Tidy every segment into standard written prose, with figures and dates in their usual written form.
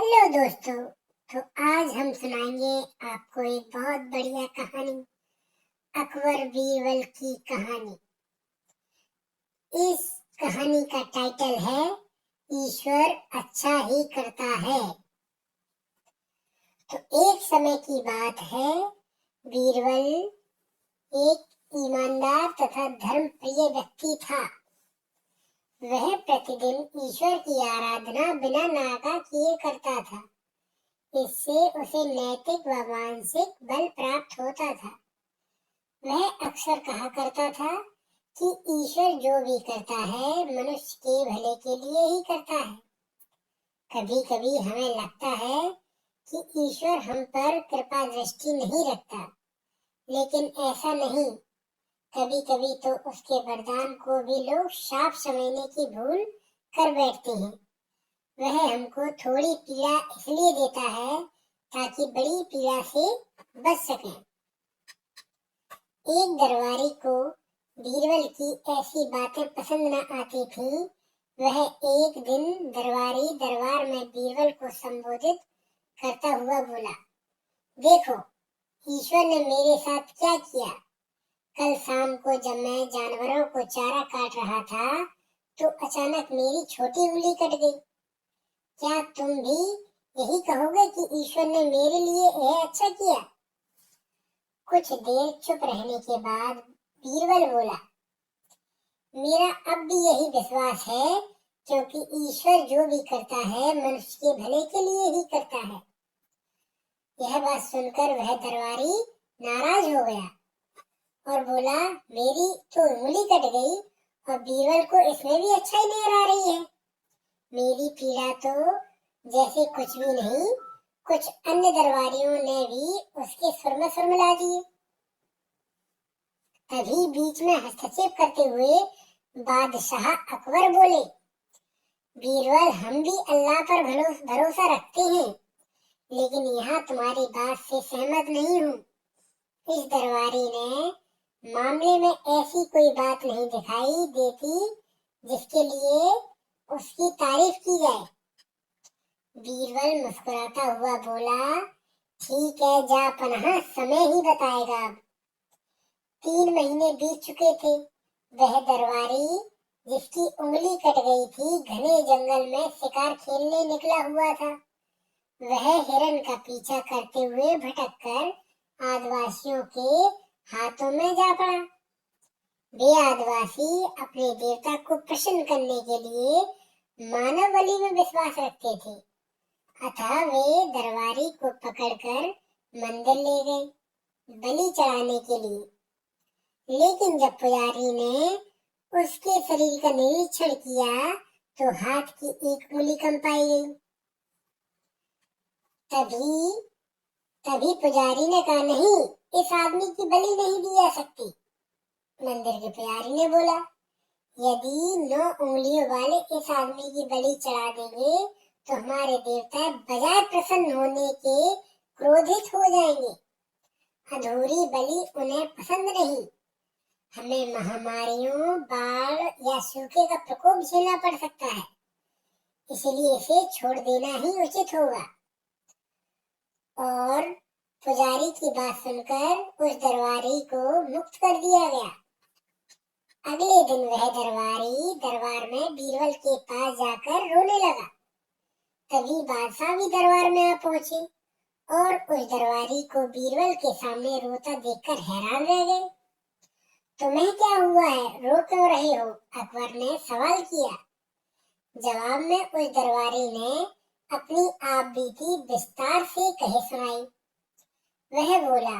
Hello दोस्तों। तो आज हम सुनाएंगे आपको एक बहुत बढ़िया कहानी, अकबर बीरबल की कहानी। इस कहानी का टाइटल है ईश्वर अच्छा ही करता है। तो एक समय की बात है, बीरबल एक ईमानदार तथा धर्मप्रिय व्यक्ति था। वह प्रतिदिन ईश्वर की आराधना बिना नागा किए करता था। इससे उसे नैतिक व मानसिक बल प्राप्त होता था। वह अक्सर कहा करता था कि ईश्वर जो भी करता है मनुष्य के भले के लिए ही करता है। कभी कभी हमें लगता है कि ईश्वर हम पर कृपा दृष्टि नहीं रखता, लेकिन ऐसा नहीं। कभी कभी तो उसके वरदान को भी लोग शाप समझने की भूल कर बैठते हैं। वह हमको थोड़ी पीड़ा इसलिए देता है ताकि बड़ी पीड़ा से बच सकें। एक दरबारी को बीरबल की ऐसी बातें पसंद न आती थी। वह एक दिन दरबारी दरबार में बीरबल को संबोधित करता हुआ बोला, देखो, ईश्वर ने मेरे साथ क्या किया। कल शाम को जब मैं जानवरों को चारा काट रहा था तो अचानक मेरी छोटी उंगली कट गई। क्या तुम भी यही कहोगे कि ईश्वर ने मेरे लिए यह अच्छा किया? कुछ देर चुप रहने के बाद बीरबल बोला, मेरा अब भी यही विश्वास है, क्योंकि ईश्वर जो भी करता है मनुष्य के भले के लिए ही करता है। यह बात सुनकर वह दरबारी नाराज हो गया और बोला, मेरी तो उंगली कट गई और बीरबल को इसमें भी अच्छा ही नजर आ रही है। मेरी पीड़ा तो जैसे कुछ भी नहीं। कुछ अन्य दरबारियों ने भी उसके सुर में सुर मिला दिए। तभी बीच में हस्तक्षेप करते हुए बादशाह अकबर बोले, बीरबल, हम भी अल्लाह पर भरोसा रखते हैं, लेकिन यहाँ तुम्हारी बात से सहमत नहीं हूँ। इस दरबारी ने मामले में ऐसी कोई बात नहीं दिखाई देती जिसके लिए उसकी तारीफ की जाए। बीरबल मुस्कुराता हुआ बोला, ठीक है, जा पनाह, समय ही बताएगा। अब 3 महीने बीत चुके थे। वह दरबारी जिसकी उंगली कट गई थी घने जंगल में शिकार खेलने निकला हुआ था। वह हिरन का पीछा करते हुए भटक कर आदिवासियों के हाथों में जा पड़ा। वे आदिवासी अपने देवता को प्रसन्न करने के लिए मानव बलि में विश्वास रखते थे। अतः वे दरबारी को पकड़कर मंदिर ले गए बलि चढ़ाने के लिए। लेकिन जब पुजारी ने उसके शरीर का निरीक्षण किया तो हाथ की एक उंगली कम पाई गई। तभी पुजारी ने कहा, नहीं, इस आदमी की बलि नहीं दी जा सकती। मंदिर के पुजारी ने बोला, यदि 9 उंगलियों वाले इस आदमी की बलि चढ़ा देंगे तो हमारे देवता बजाय प्रसन्न होने के क्रोधित हो जाएंगे। अधूरी बलि उन्हें पसंद नहीं। हमें महामारियों, बाढ़ या सूखे का प्रकोप झेलना पड़ सकता है, इसलिए इसे छोड़ देना ही उचित होगा। और पुजारी की बात सुनकर उस दरबारी को मुक्त कर दिया गया। अगले दिन वह दरबारी दरबार में बीरबल के पास जाकर रोने लगा। तभी बादशाह भी दरबार में आ पहुंचे और उस दरबारी को बीरबल के सामने रोता देखकर हैरान रह गए। तुम्हें क्या हुआ है, रो क्यों रहे हो? अकबर ने सवाल किया। जवाब में उस दरबारी ने अपनी आप बीती विस्तार से कही सुनाई। वह बोला,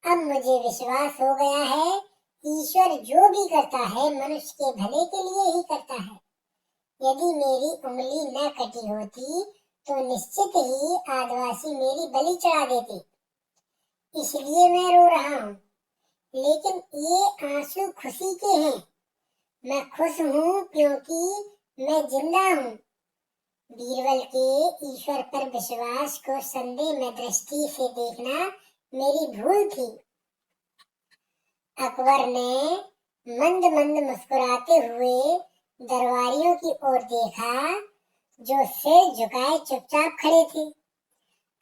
अब मुझे विश्वास हो गया है, ईश्वर जो भी करता है मनुष्य के भले के लिए ही करता है। यदि मेरी उंगली न कटी होती तो निश्चित ही आदिवासी मेरी बलि चढ़ा देते। इसलिए मैं रो रहा हूँ, लेकिन ये आंसू खुशी के हैं। मैं खुश हूँ क्योंकि मैं जिंदा हूँ। बीरबल के ईश्वर पर विश्वास को संदेह में दृष्टि से देखना मेरी भूल थी। अकबर ने मंद मंद मुस्कुराते हुए दरबारियों की ओर देखा जो सिर झुकाए चुपचाप खड़े थे।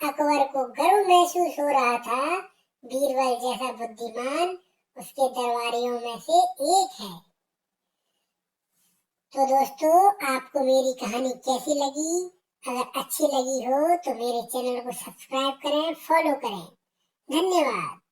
अकबर को गर्व महसूस हो रहा था, बीरबल जैसा बुद्धिमान उसके दरबारियों में से एक है। तो दोस्तों, आपको मेरी कहानी कैसी लगी? अगर अच्छी लगी हो तो मेरे चैनल को सब्सक्राइब करें, फॉलो करें। धन्यवाद।